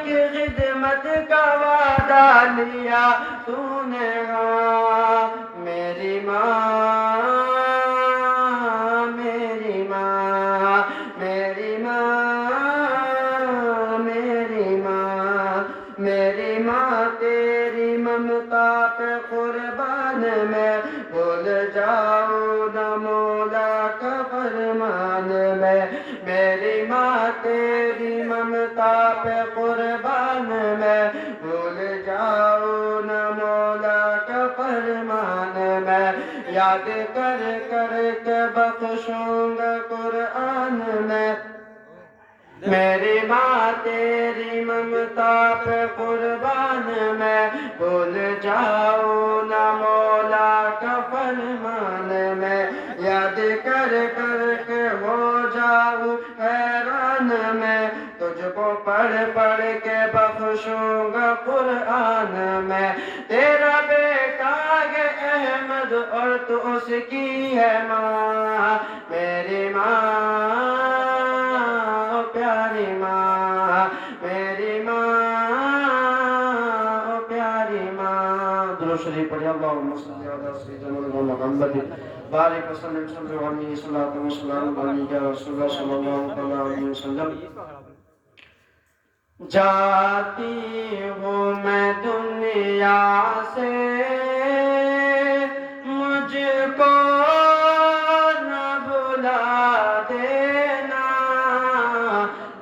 کی خدمت کا وعدہ لیا تو نے میری ماں میری ماں میری ماں میری ماں میری ماں تیری ممتا پہ قربان میں بھول جاؤں نہ مولا کا فرمان میں میری ماں تیری ممتا پہ قربان میں بھول جاؤں نہ مولا کا فرمان میں یاد کر کر کے بخشوں گا قرآن میں میری ماں تیری ممتا پہ قربان میں بھول جاؤں نہ مولا کا فرمان میں یاد کر کر کے ہو جاؤں حیران میں تجھ کو پڑھ پڑھ کے بخشوں گا قرآن میں تیرا بیٹا ہے احمد اور تو اس کی ہے ماں میری ماں پیاری ماں میری ماں او پیاری ماں درود شریف پڑھیں اللہم صلی علی سیدنا محمد بارک وسلم صلی اللہ علیہ وسلم علیہ رسول اللہ صلی اللہ علیہ وسلم جاتی ہوں میں دنیا سے مجھ کو نہ بھلا دینا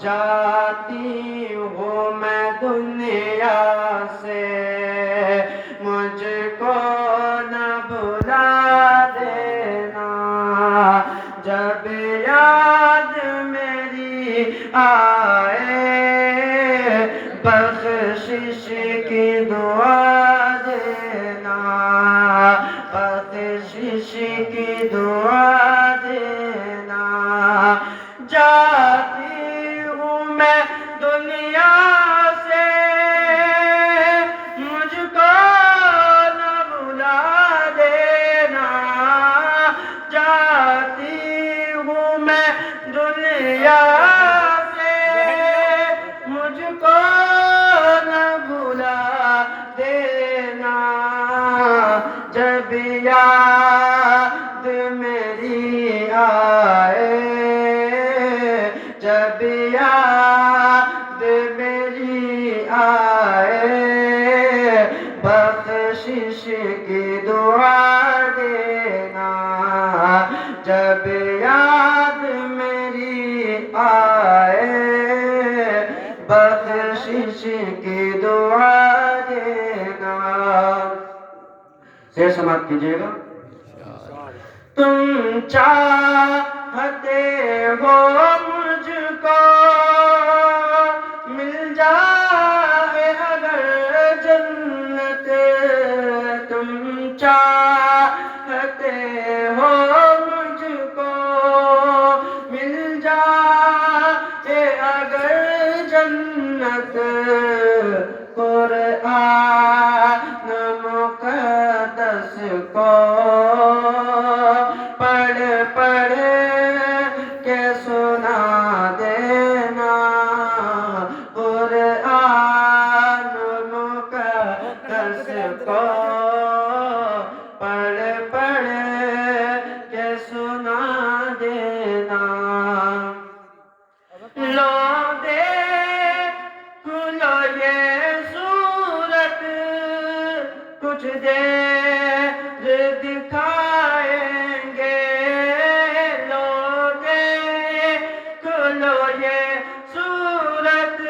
جاتی ہوں میں دنیا سے مجھ کو نہ بھلا دینا جب یاد میری آئے بخشش کی دعا دینا بخشش کی دعا دینا جاتی ہوں میں دنیا سے مجھ کو نہ بھلا دینا جاتی ہوں میں دنیا مجھ کو نہ بھلا دینا جب یاد میری آئے جب یاد میری آئے بخشش کی دعا دینا جب یاد میری آئے بخشش کی دعا دینا شعر سماعت کیجئے گا تم چاہتے ہو مجھ کو مل جائے اگر جنت تم چاہتے ہو مجھ کو مل جائے اگر جنت قرآن مقدس کو پڑھ پڑھ کے سنا دینا قرآن مقدس کو پڑھ پڑھ کے سنا دینا لو لو یہ صورت کچھ دیر دکھائیں گے لو یہ صورت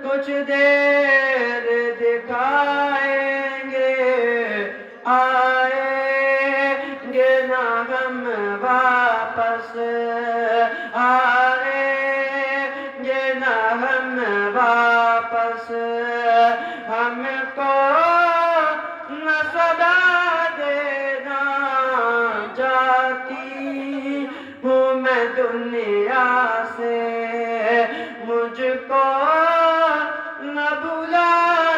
کچھ دیر دکھائیں گے آئیں گے نہ ہم واپس آئیں گے نہ ہم واپس ہم کو نہ صدا دینا جاتی ہوں میں دنیا سے مجھ کو نہ بھلا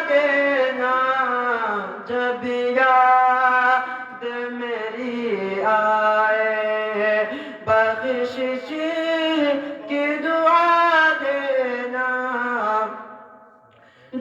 دینا جب یاد میری آئے بخشش کی دعا دینا